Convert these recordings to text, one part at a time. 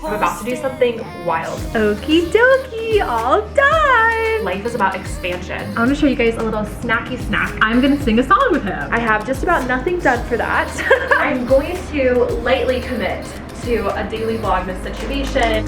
I'm about to do something wild. Okie dokie, all done. Life is about expansion. I'm gonna show you guys a little snacky snack. I'm gonna sing a song with him. I have just about nothing done for that. I'm going to lightly commit to a daily Vlogmas situation.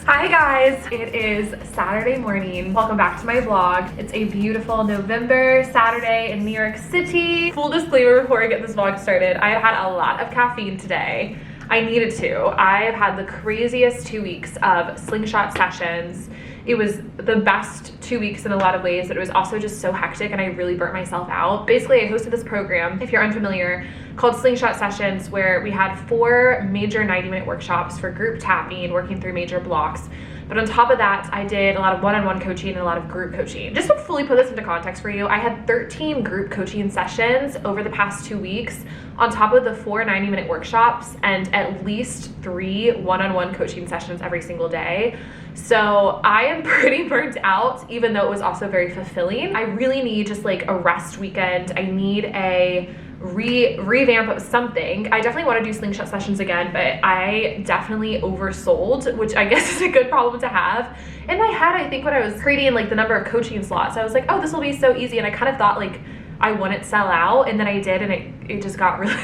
Hi guys, it is Saturday morning. Welcome back to my vlog. It's a beautiful November Saturday in New York City. Full disclaimer before I get this vlog started, I have had a lot of caffeine today. I needed to. I have had the craziest 2 weeks of slingshot sessions. It was the best 2 weeks in a lot of ways, but it was also just so hectic and I really burnt myself out. Basically, I hosted this program, if you're unfamiliar, called Slingshot Sessions, where we had 4 major 90-minute workshops for group tapping, working through major blocks. But on top of that, I did a lot of one-on-one coaching and a lot of group coaching. Just to fully put this into context for you, I had 13 group coaching sessions over the past 2 weeks on top of the 4 90-minute workshops and at least 3 one-on-one coaching sessions every single day. So I am pretty burnt out, even though it was also very fulfilling. I really need just like a rest weekend. I need a revamp of something. I definitely want to do slingshot sessions again, but I definitely oversold, which I guess is a good problem to have. In my head, I think when I was creating like the number of coaching slots, I was like, oh, this will be so easy. And I kind of thought like I wouldn't sell out, and then I did, and it just got really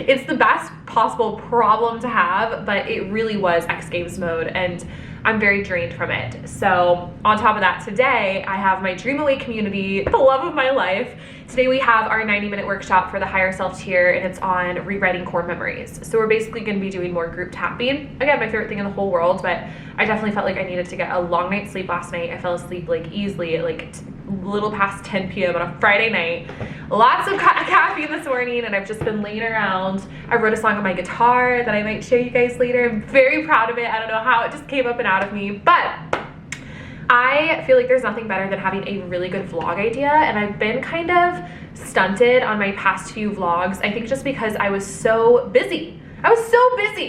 it's the best possible problem to have, but it really was X Games mode and I'm very drained from it. So on top of that, today I have my Dream Away community, the love of my life. Today we have our 90-minute workshop for the higher self tier, and it's on rewriting core memories. So we're basically going to be doing more group tapping. Again, my favorite thing in the whole world, but I definitely felt like I needed to get a long night's sleep last night. I fell asleep like easily at like little past 10 p.m. on a Friday night. Lots of caffeine this morning, and I've just been laying around. I wrote a song on my guitar that I might show you guys later. I'm very proud of it. I don't know how it just came up and out of me, but I feel like there's nothing better than having a really good vlog idea, and I've been kind of stunted on my past few vlogs. I think just because I was so busy.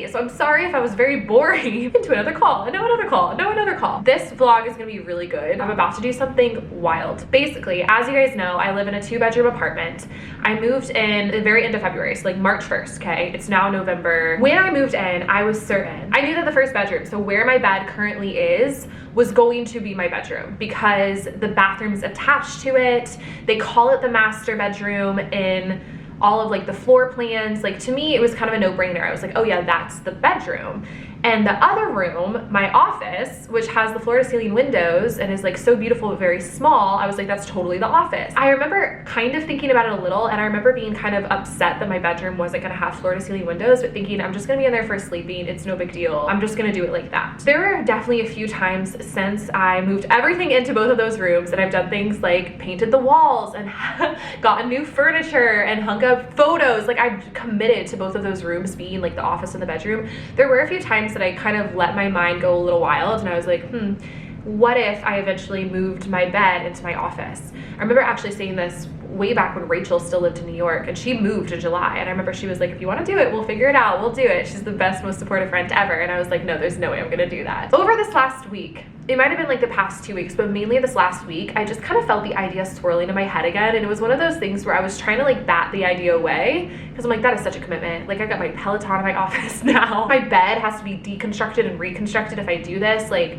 So I'm sorry if I was very boring. Into another call, no another call, no another call. This vlog is gonna be really good. I'm about to do something wild. Basically, as you guys know, I live in a 2-bedroom apartment. I moved in the very end of February, so like March 1st, okay? It's now November. When I moved in, I was certain. I knew that the first bedroom, so where my bed currently is, was going to be my bedroom because the bathroom's attached to it. They call it the master bedroom in all of like the floor plans. Like to me, it was kind of a no-brainer. I was like, oh yeah, that's the bedroom. And the other room, my office, which has the floor to ceiling windows and is like so beautiful but very small, I was like, that's totally the office. I remember kind of thinking about it a little, and I remember being kind of upset that my bedroom wasn't gonna have floor to ceiling windows, but thinking I'm just gonna be in there for sleeping, it's no big deal, I'm just gonna do it like that. There were definitely a few times since I moved everything into both of those rooms that I've done things like painted the walls and gotten new furniture and hung up photos. Like I've committed to both of those rooms being like the office and the bedroom. There were a few times that I kind of let my mind go a little wild, and I was like, what if I eventually moved my bed into my office? I remember actually saying this way back when Rachel still lived in New York, and she moved in July, and I remember she was like, if you want to do it, we'll figure it out, we'll do it. She's the best, most supportive friend ever. And I was like, no, there's no way I'm gonna do that. Over this last week, it might have been like the past 2 weeks, but mainly this last week, I just kind of felt the idea swirling in my head again. And it was one of those things where I was trying to like bat the idea away, because I'm like, that is such a commitment. Like I've got my Peloton in my office now. My bed has to be deconstructed and reconstructed if I do this. Like,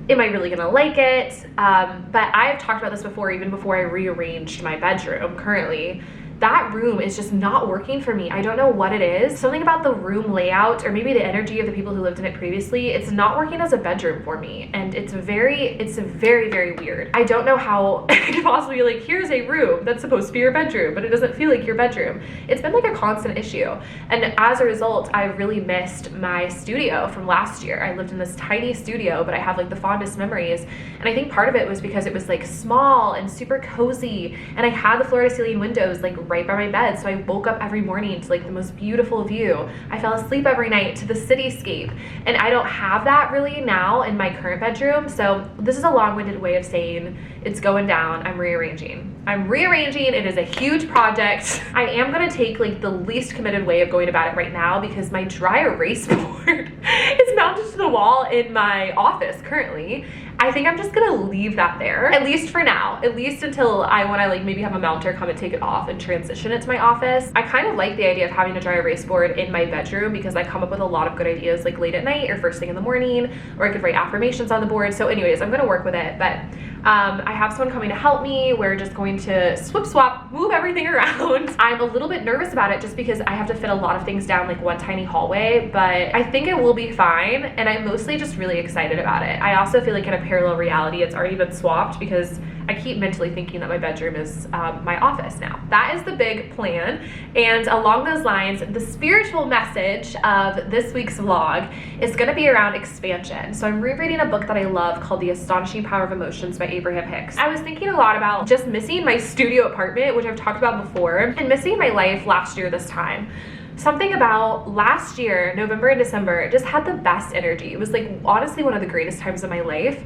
am I really gonna like it? But I've talked about this before, even before I rearranged my bedroom currently. That room is just not working for me. I don't know what it is. Something about the room layout, or maybe the energy of the people who lived in it previously, it's not working as a bedroom for me. And it's very, very weird. I don't know how it could possibly be like, here's a room that's supposed to be your bedroom, but it doesn't feel like your bedroom. It's been like a constant issue. And as a result, I really missed my studio from last year. I lived in this tiny studio, but I have like the fondest memories. And I think part of it was because it was like small and super cozy, and I had the floor to ceiling windows like right by my bed. So I woke up every morning to like the most beautiful view. I fell asleep every night to the cityscape. And I don't have that really now in my current bedroom. So this is a long-winded way of saying it's going down. I'm rearranging. It is a huge project. I am gonna take like the least committed way of going about it right now because my dry erase board is mounted to the wall in my office currently. I think I'm just gonna leave that there, at least for now, at least until I wanna like maybe have a mounter come and take it off and transition it to my office. I kind of like the idea of having a dry erase board in my bedroom because I come up with a lot of good ideas like late at night or first thing in the morning, or I could write affirmations on the board. So anyways, I'm gonna work with it, but I have someone coming to help me. We're just going to swap, move everything around. I'm a little bit nervous about it just because I have to fit a lot of things down like one tiny hallway, but I think it will be fine. And I'm mostly just really excited about it. I also feel like in a parallel reality, it's already been swapped because I keep mentally thinking that my bedroom is my office now. That is the big plan. And along those lines, the spiritual message of this week's vlog is gonna be around expansion. So I'm rereading a book that I love called The Astonishing Power of Emotions by Abraham Hicks. I was thinking a lot about just missing my studio apartment, which I've talked about before, and missing my life last year this time. Something about last year, November and December, just had the best energy. It was like honestly one of the greatest times of my life.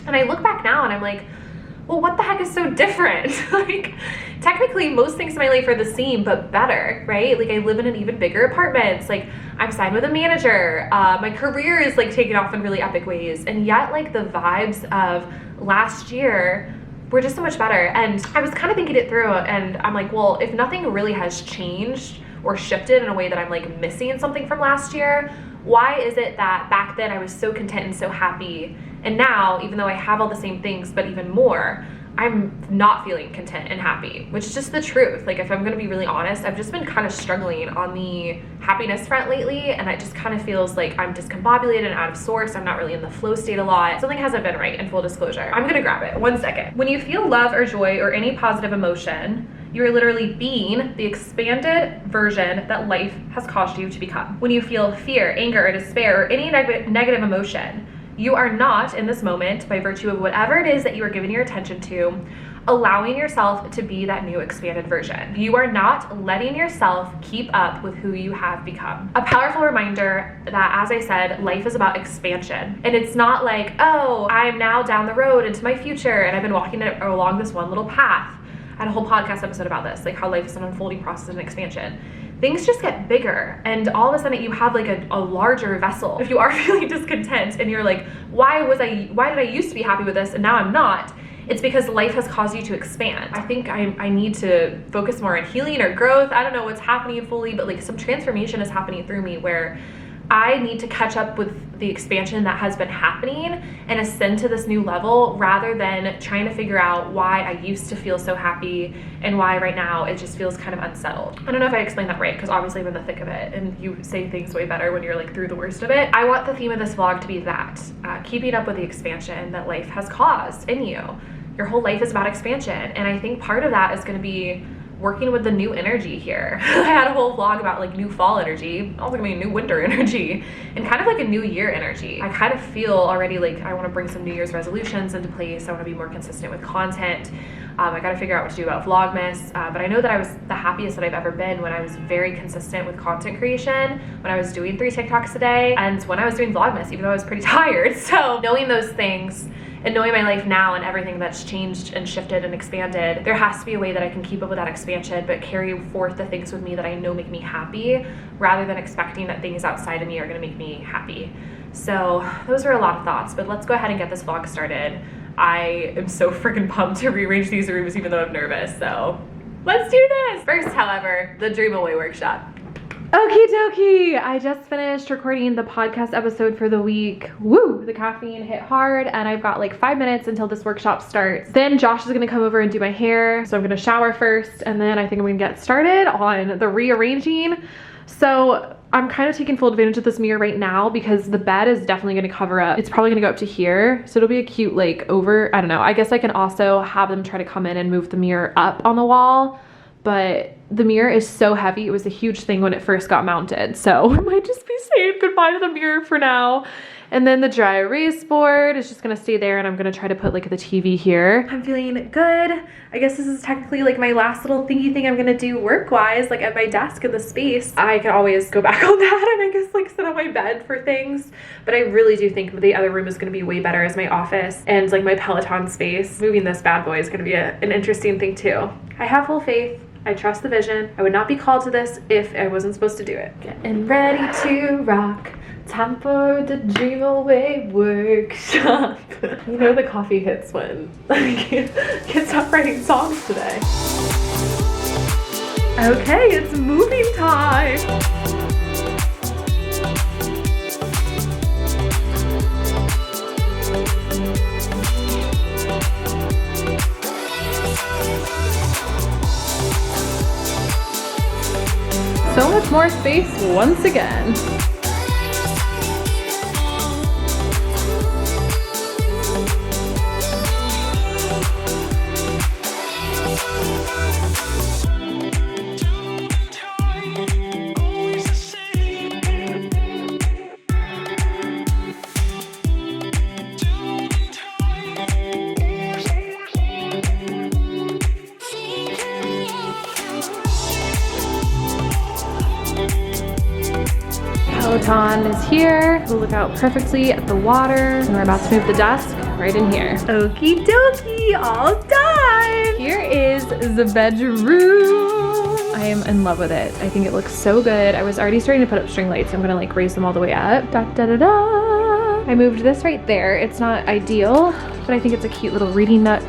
And I look back now and I'm like, well, what the heck is so different? Like, technically most things in my life are the same, but better, right? Like I live in an even bigger apartment. It's like I'm signed with a manager. My career is like taking off in really epic ways. And yet like the vibes of last year were just so much better. And I was kind of thinking it through and I'm like, well, if nothing really has changed or shifted in a way that I'm like missing something from last year, why is it that back then I was so content and so happy, and now, even though I have all the same things, but even more, I'm not feeling content and happy, which is just the truth. Like if I'm gonna be really honest, I've just been kind of struggling on the happiness front lately, and it just kind of feels like I'm discombobulated and out of sorts. I'm not really in the flow state a lot. Something hasn't been right, in full disclosure. I'm gonna grab it, 1 second. When you feel love or joy or any positive emotion, you're literally being the expanded version that life has caused you to become. When you feel fear, anger, or despair, or any negative emotion, you are not in this moment, by virtue of whatever it is that you are giving your attention to, allowing yourself to be that new expanded version. You are not letting yourself keep up with who you have become. A powerful reminder that, as I said, life is about expansion. And it's not like, oh, I'm now down the road into my future and I've been walking along this one little path. I had a whole podcast episode about this, like how life is an unfolding process and expansion. Things just get bigger, and all of a sudden you have like a larger vessel. If you are feeling discontent and you're like, why did I used to be happy with this and now I'm not? It's because life has caused you to expand. I think I need to focus more on healing or growth. I don't know what's happening fully, but like some transformation is happening through me where I need to catch up with the expansion that has been happening and ascend to this new level, rather than trying to figure out why I used to feel so happy and why right now it just feels kind of unsettled. I don't know if I explained that right, because obviously I'm in the thick of it and you say things way better when you're like through the worst of it. I want the theme of this vlog to be that, keeping up with the expansion that life has caused in you. Your whole life is about expansion, and I think part of that is going to be working with the new energy here. I had a whole vlog about like new fall energy, also gonna be new winter energy, and kind of like a new year energy. I kind of feel already like I want to bring some New Year's resolutions into place. I want to be more consistent with content. I got to figure out what to do about Vlogmas, but I know that I was the happiest that I've ever been when I was very consistent with content creation, when I was doing 3 TikToks a day, and when I was doing Vlogmas, even though I was pretty tired. So knowing those things and knowing my life now and everything that's changed and shifted and expanded, there has to be a way that I can keep up with that expansion, but carry forth the things with me that I know make me happy, rather than expecting that things outside of me are gonna make me happy. So those are a lot of thoughts, but let's go ahead and get this vlog started. I am so freaking pumped to rearrange these rooms even though I'm nervous, so let's do this. First, however, the Dream Away workshop. Okie dokie, I just finished recording the podcast episode for the week. Woo, the caffeine hit hard, and I've got like 5 minutes until this workshop starts. Then Josh is gonna come over and do my hair, so I'm gonna shower first, and then I think I'm gonna get started on the rearranging. So I'm kind of taking full advantage of this mirror right now because the bed is definitely gonna cover up. It's probably gonna go up to here, so it'll be a cute like over, I don't know. I guess I can also have them try to come in and move the mirror up on the wall. but the mirror is so heavy. It was a huge thing when it first got mounted. So I might just be saying goodbye to the mirror for now. And then the dry erase board is just gonna stay there, and I'm gonna try to put like the TV here. I'm feeling good. I guess this is technically like my last little thingy thing I'm gonna do work-wise, like at my desk in the space. I can always go back on that and I guess like sit on my bed for things. But I really do think the other room is gonna be way better as my office and like my Peloton space. Moving this bad boy is gonna be an interesting thing too. I have full faith. I trust the vision. I would not be called to this if I wasn't supposed to do it. Getting ready to rock. Time for the Dream Away workshop. You know the coffee hits when I can't stop writing songs today. Okay, it's moving time. So much more space once again. Peloton is here. We'll look out perfectly at the water. And we're about to move the desk right in here. Okie dokie, all done. Here is the bedroom. I am in love with it. I think it looks so good. I was already starting to put up string lights. I'm gonna like raise them all the way up. Da da da da. I moved this right there. It's not ideal, but I think it's a cute little reading nook.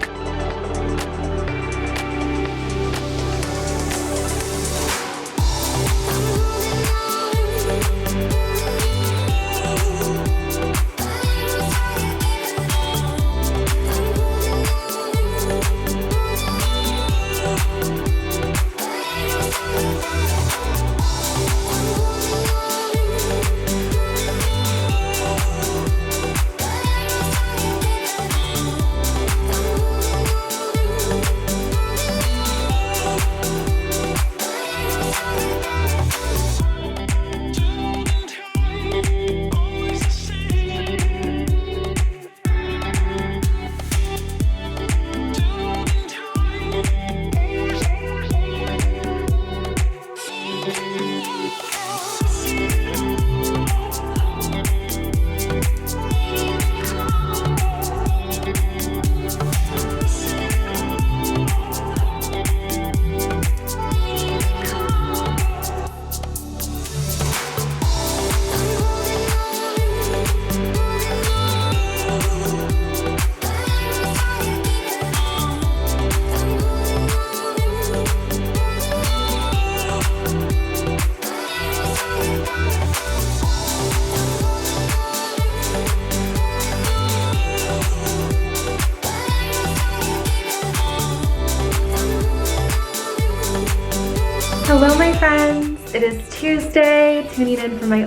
Hello my friends, it is Tuesday, tuning in from my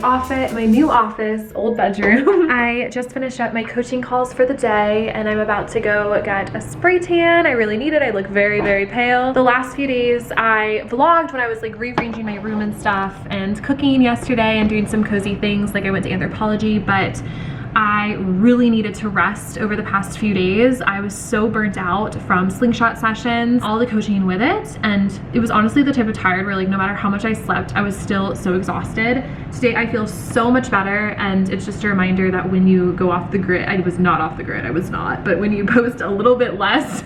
new office, old bedroom. I just finished up my coaching calls for the day and I'm about to go get a spray tan. I really need it. I look very, very pale. The last few days I vlogged when I was like rearranging my room and stuff and cooking yesterday and doing some cozy things, like I went to Anthropology, but I really needed to rest over the past few days. I was so burnt out from slingshot sessions, all the coaching with it, and it was honestly the type of tired where like no matter how much I slept, I was still so exhausted. Today I feel so much better, and it's just a reminder that when you go off the grid, I was not off the grid, I was not, but when you post a little bit less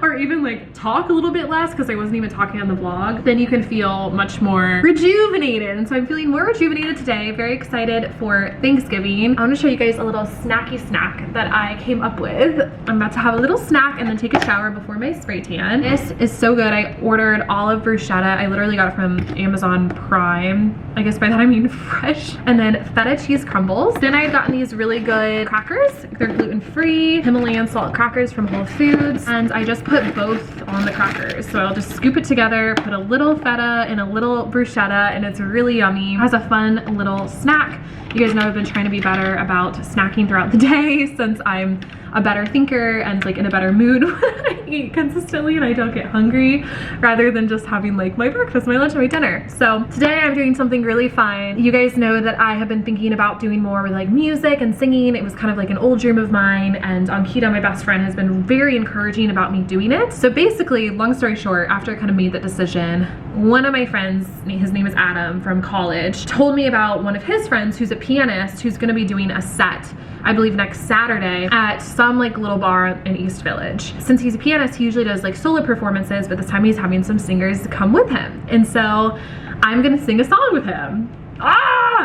or even like talk a little bit less, because I wasn't even talking on the vlog, then you can feel much more rejuvenated. And so I'm feeling more rejuvenated today. Very excited for Thanksgiving. I want to show you guys a little snacky snack that I came up with. I'm about to have a little snack and then take a shower before my spray tan. This is so good. I ordered olive bruschetta. I literally got it from Amazon Prime. I guess by that I mean fresh. And then feta cheese crumbles. Then I had gotten these really good crackers. They're gluten-free, Himalayan salt crackers from Whole Foods. And I just put both on the crackers. So I'll just scoop it together, put a little feta and a little bruschetta, and it's really yummy. It has a fun little snack. You guys know I've been trying to be better about snacking throughout the day since I'm a better thinker and like in a better mood when I eat consistently and I don't get hungry, rather than just having like my breakfast, my lunch, and my dinner. So today I'm doing something really fun. You guys know that I have been thinking about doing more with like music and singing. It was kind of like an old dream of mine, and Ankita, my best friend, has been very encouraging about me doing it. So basically, long story short, after I kind of made that decision, one of my friends, his name is Adam from college, told me about one of his friends who's a pianist who's gonna be doing a set, I believe next Saturday, at some like little bar in East Village. Since he's a pianist, he usually does like solo performances, but this time he's having some singers come with him. And so I'm gonna sing a song with him.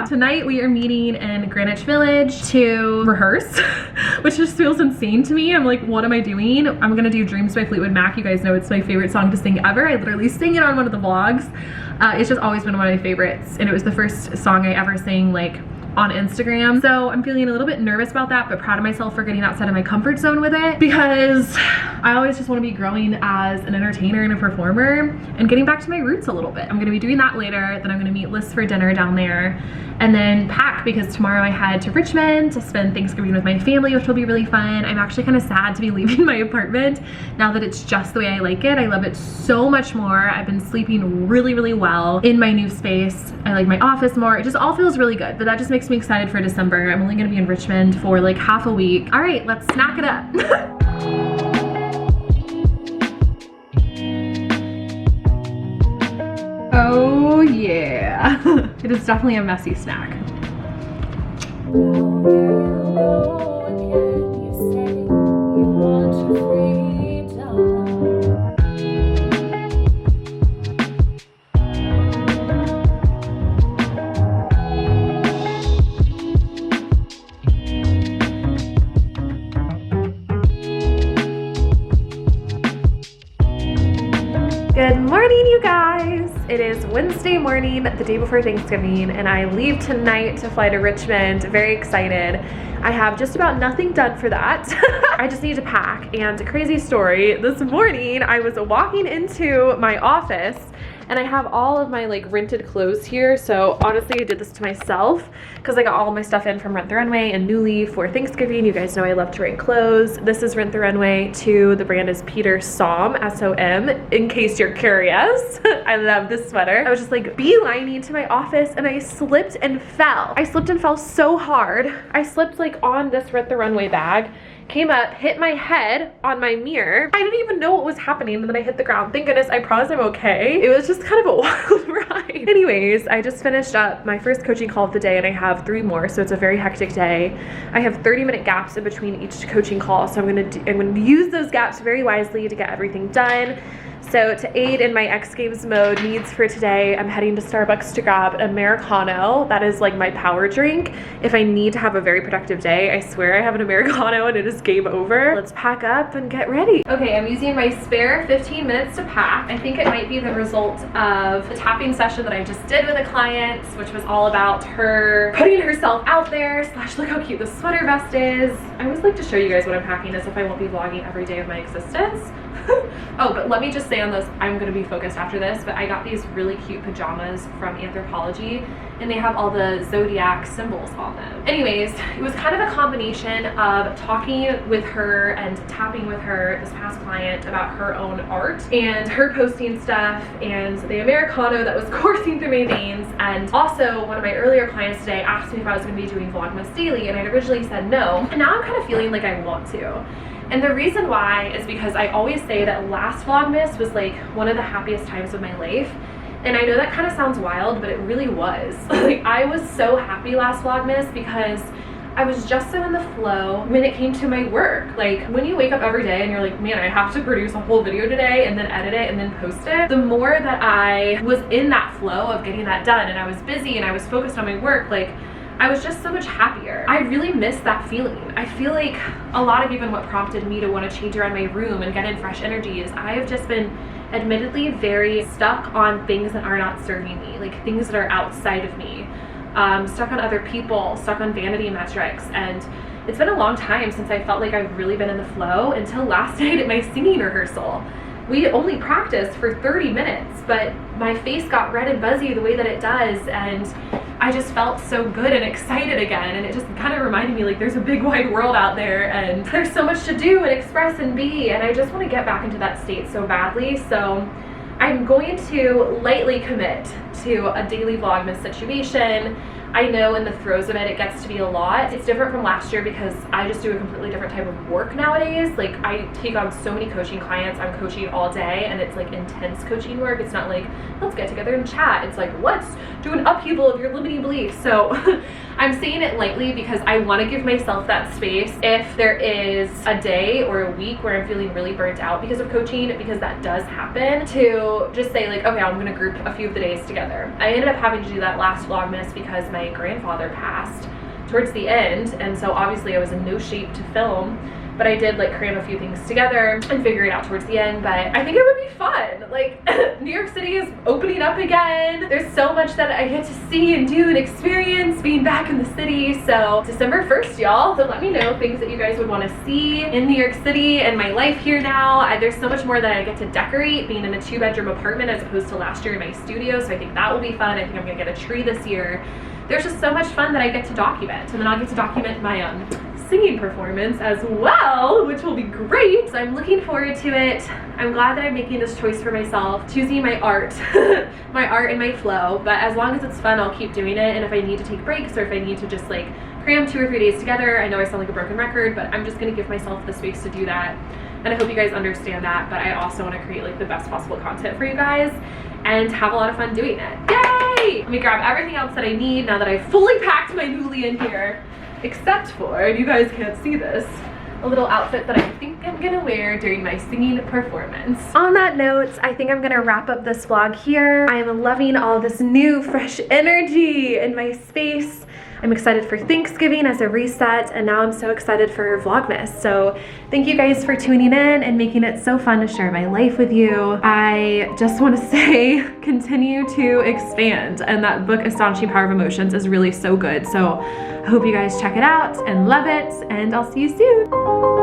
Tonight we are meeting in Greenwich Village to rehearse, which just feels insane to me. I'm like, what am I doing? I'm gonna do Dreams by Fleetwood Mac. You guys know it's my favorite song to sing ever. I literally sing it on one of the vlogs. It's just always been one of my favorites, and it was the first song I ever sang like on Instagram. So I'm feeling a little bit nervous about that, but proud of myself for getting outside of my comfort zone with it, because I always just want to be growing as an entertainer and a performer and getting back to my roots a little bit. I'm gonna be doing that later. Then I'm gonna meet Liz for dinner down there and then pack, because tomorrow I head to Richmond to spend Thanksgiving with my family, which will be really fun. I'm actually kind of sad to be leaving my apartment now that it's just the way I like it. I love it so much more. I've been sleeping really, really well in my new space. I like my office more. It just all feels really good, but that just makes me excited for December. I'm only gonna be in Richmond for like half a week. All right, let's snack it up. Oh yeah. It is definitely a messy snack. Good morning, you guys. It is Wednesday morning, the day before Thanksgiving, and I leave tonight to fly to Richmond. Very excited. I have just about nothing done for that. I just need to pack. And a crazy story, this morning I was walking into my office and I have all of my like rented clothes here. So honestly, I did this to myself because I got all of my stuff in from Rent the Runway and Nuuly for Thanksgiving. You guys know I love to rent clothes. This is Rent the Runway too. The brand is Peter Som, S-O-M, in case you're curious. I love this sweater. I was just like beelining to my office and I slipped and fell. I slipped and fell so hard. I slipped like on this Rent the Runway bag, came up, hit my head on my mirror. I didn't even know what was happening, and then I hit the ground. Thank goodness, I promise I'm okay. It was just kind of a wild ride. Anyways, I just finished up my first coaching call of the day and I have 3 more, so it's a very hectic day. I have 30-minute gaps in between each coaching call, so I'm gonna use those gaps very wisely to get everything done. So to aid in my X Games mode needs for today, I'm heading to Starbucks to grab an Americano. That is like my power drink. If I need to have a very productive day, I swear I have an Americano and it is game over. Let's pack up and get ready. Okay, I'm using my spare 15 minutes to pack. I think it might be the result of the tapping session that I just did with a client, which was all about her putting herself out there, / look how cute this sweater vest is. I always like to show you guys what I'm packing as if I won't be vlogging every day of my existence. Oh, but let me just say on this, I'm gonna be focused after this, but I got these really cute pajamas from Anthropologie and they have all the zodiac symbols on them. Anyways, it was kind of a combination of talking with her and tapping with her, this past client, about her own art and her posting stuff and the Americano that was coursing through my veins. And also one of my earlier clients today asked me if I was gonna be doing Vlogmas daily, and I originally said no, and now I'm kind of feeling like I want to. And the reason why is because I always say that last Vlogmas was like one of the happiest times of my life. And I know that kind of sounds wild, but it really was. Like, I was so happy last Vlogmas because I was just so in the flow when it came to my work. Like, when you wake up every day and you're like, man, I have to produce a whole video today and then edit it and then post it, the more that I was in that flow of getting that done and I was busy and I was focused on my work, like, I was just so much happier. I really miss that feeling. I feel like a lot of even what prompted me to want to change around my room and get in fresh energy is I have just been admittedly very stuck on things that are not serving me, like things that are outside of me, stuck on other people, stuck on vanity metrics. And it's been a long time since I felt like I've really been in the flow until last night at my singing rehearsal. we only practiced for 30 minutes, but my face got red and buzzy the way that it does, and I just felt so good and excited again, and it just kind of reminded me like there's a big wide world out there and there's so much to do and express and be, and I just want to get back into that state so badly. So I'm going to lightly commit to a daily Vlogmas situation. I know in the throes of it, it gets to be a lot. It's different from last year because I just do a completely different type of work nowadays. Like, I take on so many coaching clients. I'm coaching all day, and it's like intense coaching work. It's not like, let's get together and chat. It's like, let's do an upheaval of your limiting beliefs. So I'm saying it lightly because I want to give myself that space if there is a day or a week where I'm feeling really burnt out because of coaching, because that does happen, to just say like, okay, I'm going to group a few of the days together. I ended up having to do that last Vlogmas because my grandfather passed towards the end, and so obviously I was in no shape to film, but I did like cram a few things together and figure it out towards the end. But I think it would be fun. Like, New York City is opening up again. There's so much that I get to see and do and experience being back in the city. So December 1st, y'all. So let me know things that you guys would want to see in New York City and my life here now. There's so much more that I get to decorate being in a 2-bedroom apartment as opposed to last year in my studio. So I think that will be fun. I think I'm gonna get a tree this year. There's just so much fun that I get to document, and then I'll get to document my singing performance as well, which will be great. So I'm looking forward to it. I'm glad that I'm making this choice for myself, choosing my art, my art and my flow. But as long as it's fun, I'll keep doing it. And if I need to take breaks, or if I need to just like cram 2 or 3 days together, I know I sound like a broken record, but I'm just gonna give myself the space to do that. And I hope you guys understand that, but I also want to create like the best possible content for you guys and have a lot of fun doing it. Yay! Let me grab everything else that I need now that I've fully packed my newly in here, except for, and you guys can't see this, a little outfit that I think I'm gonna wear during my singing performance. On that note, I think I'm gonna wrap up this vlog here. I am loving all this new fresh energy in my space. I'm excited for Thanksgiving as a reset, and now I'm so excited for Vlogmas. So thank you guys for tuning in and making it so fun to share my life with you. I just want to say, continue to expand, and that book, Astonishing Power of Emotions, is really so good. So I hope you guys check it out and love it, and I'll see you soon.